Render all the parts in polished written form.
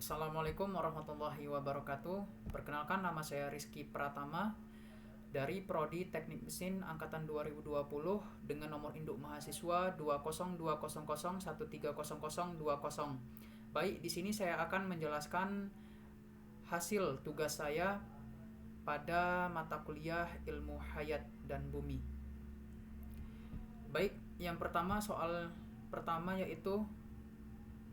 Assalamualaikum warahmatullahi wabarakatuh. Perkenalkan, nama saya Rizky Pratama dari Prodi Teknik Mesin angkatan 2020 dengan nomor induk mahasiswa 20200130020. Baik, di sini saya akan menjelaskan hasil tugas saya pada mata kuliah Ilmu Hayat dan Bumi. Baik, yang pertama, soal pertama yaitu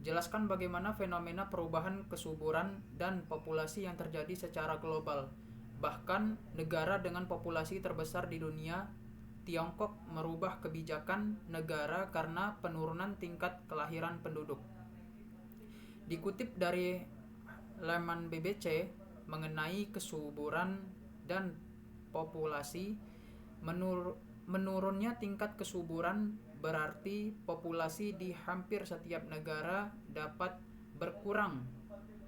jelaskan bagaimana fenomena perubahan kesuburan dan populasi yang terjadi secara global. Bahkan negara dengan populasi terbesar di dunia, Tiongkok, merubah kebijakan negara karena penurunan tingkat kelahiran penduduk. Dikutip dari laman BBC mengenai kesuburan dan populasi, menurunnya tingkat kesuburan berarti populasi di hampir setiap negara dapat berkurang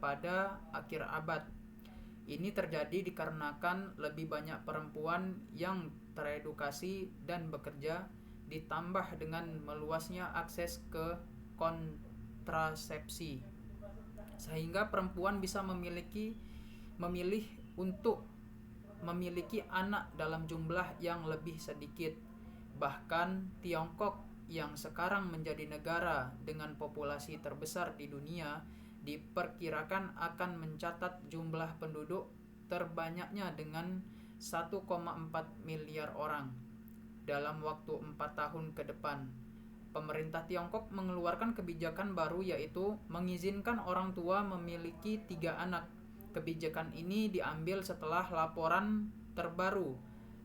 pada akhir abad. Ini terjadi dikarenakan lebih banyak perempuan yang teredukasi dan bekerja, ditambah dengan meluasnya akses ke kontrasepsi, sehingga perempuan bisa memilih untuk memiliki anak dalam jumlah yang lebih sedikit. Bahkan Tiongkok yang sekarang menjadi negara dengan populasi terbesar di dunia diperkirakan akan mencatat jumlah penduduk terbanyaknya dengan 1,4 miliar orang dalam waktu 4 tahun ke depan. Pemerintah Tiongkok mengeluarkan kebijakan baru, yaitu mengizinkan orang tua memiliki 3 anak. Kebijakan ini diambil setelah laporan terbaru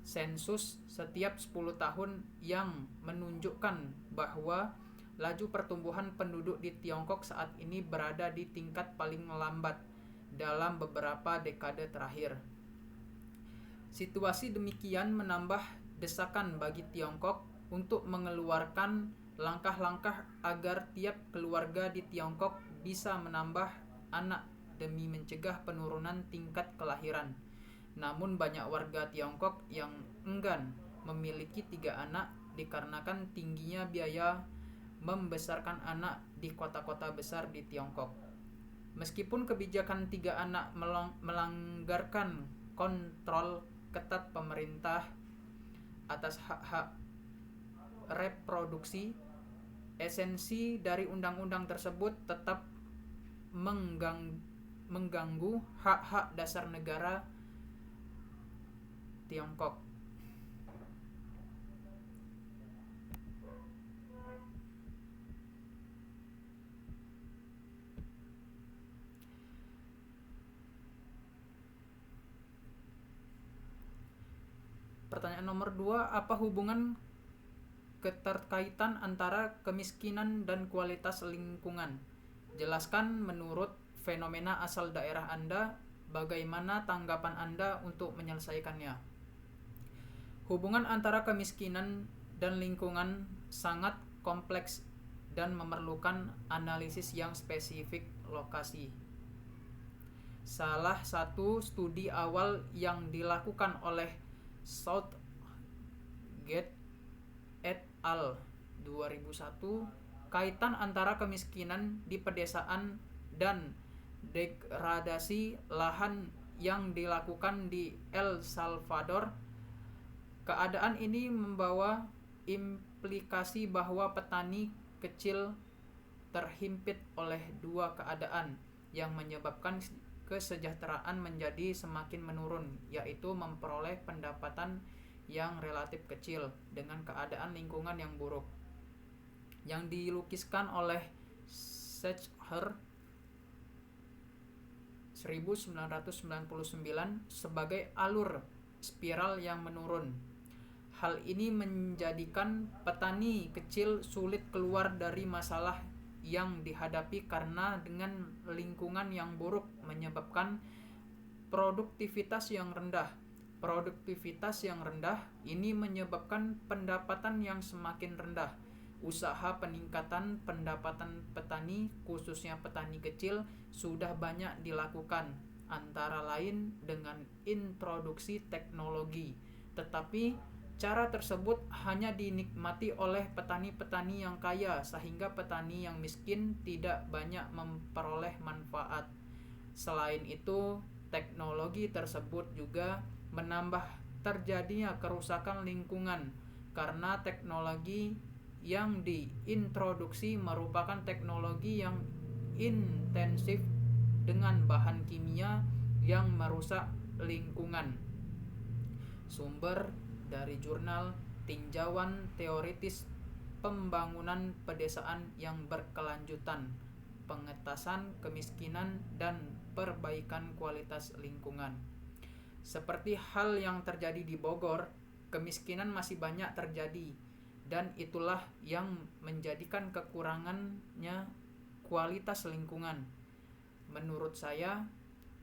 sensus setiap 10 tahun yang menunjukkan bahwa laju pertumbuhan penduduk di Tiongkok saat ini berada di tingkat paling lambat dalam beberapa dekade terakhir. Situasi demikian menambah desakan bagi Tiongkok untuk mengeluarkan langkah-langkah agar tiap keluarga di Tiongkok bisa menambah anak demi mencegah penurunan tingkat kelahiran. Namun banyak warga Tiongkok yang enggan memiliki 3 anak dikarenakan tingginya biaya membesarkan anak di kota-kota besar di Tiongkok. Meskipun kebijakan 3 anak melanggarkan kontrol ketat pemerintah atas hak-hak reproduksi, esensi dari undang-undang tersebut tetap mengganggu hak-hak dasar negara Tiongkok. Pertanyaan nomor 2, apa hubungan keterkaitan antara kemiskinan dan kualitas lingkungan? Jelaskan menurut fenomena asal daerah Anda, bagaimana tanggapan Anda untuk menyelesaikannya. Hubungan antara kemiskinan dan lingkungan sangat kompleks dan memerlukan analisis yang spesifik lokasi. Salah satu studi awal yang dilakukan oleh Southgate et al. 2001, kaitan antara kemiskinan di pedesaan dan degradasi lahan yang dilakukan di El Salvador. Keadaan ini membawa implikasi bahwa petani kecil terhimpit oleh 2 keadaan yang menyebabkan kesejahteraan menjadi semakin menurun, yaitu memperoleh pendapatan yang relatif kecil dengan keadaan lingkungan yang buruk, yang dilukiskan oleh Schechter 1999 sebagai alur spiral yang menurun. Hal ini menjadikan petani kecil sulit keluar dari masalah yang dihadapi karena dengan lingkungan yang buruk menyebabkan produktivitas yang rendah. Produktivitas yang rendah ini menyebabkan pendapatan yang semakin rendah. Usaha peningkatan pendapatan petani, khususnya petani kecil, sudah banyak dilakukan, antara lain dengan introduksi teknologi. Tetapi cara tersebut hanya dinikmati oleh petani-petani yang kaya, sehingga petani yang miskin tidak banyak memperoleh manfaat. Selain itu, teknologi tersebut juga menambah terjadinya kerusakan lingkungan karena teknologi yang diintroduksi merupakan teknologi yang intensif dengan bahan kimia yang merusak lingkungan. Sumber dari jurnal Tinjauan Teoritis Pembangunan Pedesaan yang Berkelanjutan, Pengentasan Kemiskinan dan Perbaikan Kualitas Lingkungan. Seperti hal yang terjadi di Bogor, kemiskinan masih banyak terjadi, dan itulah yang menjadikan kekurangannya kualitas lingkungan. Menurut saya,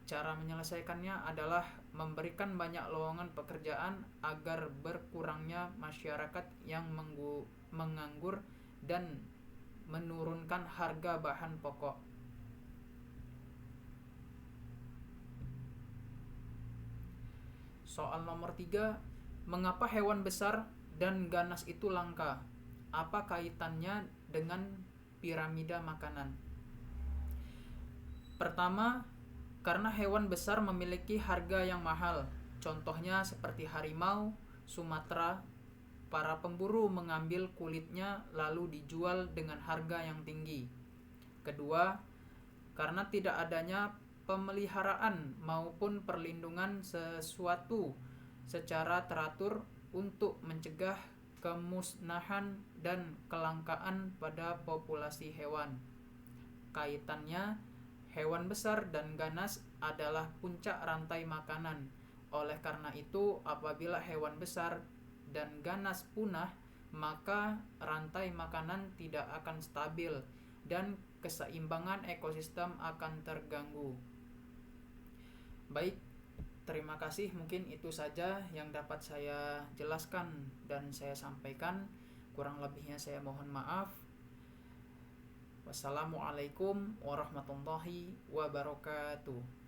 cara menyelesaikannya adalah memberikan banyak lowongan pekerjaan agar berkurangnya masyarakat yang menganggur dan menurunkan harga bahan pokok. Soal nomor 3, mengapa hewan besar dan ganas itu langka? Apa kaitannya dengan piramida makanan? Pertama, karena hewan besar memiliki harga yang mahal. Contohnya seperti harimau Sumatera, para pemburu mengambil kulitnya lalu dijual dengan harga yang tinggi. Kedua, karena tidak adanya pemeliharaan maupun perlindungan sesuatu secara teratur untuk mencegah kemusnahan dan kelangkaan pada populasi hewan. Kaitannya, hewan besar dan ganas adalah puncak rantai makanan. Oleh karena itu, apabila hewan besar dan ganas punah, maka rantai makanan tidak akan stabil dan keseimbangan ekosistem akan terganggu. Baik, terima kasih. Mungkin itu saja yang dapat saya jelaskan dan saya sampaikan. Kurang lebihnya saya mohon maaf. Wassalamualaikum warahmatullahi wabarakatuh.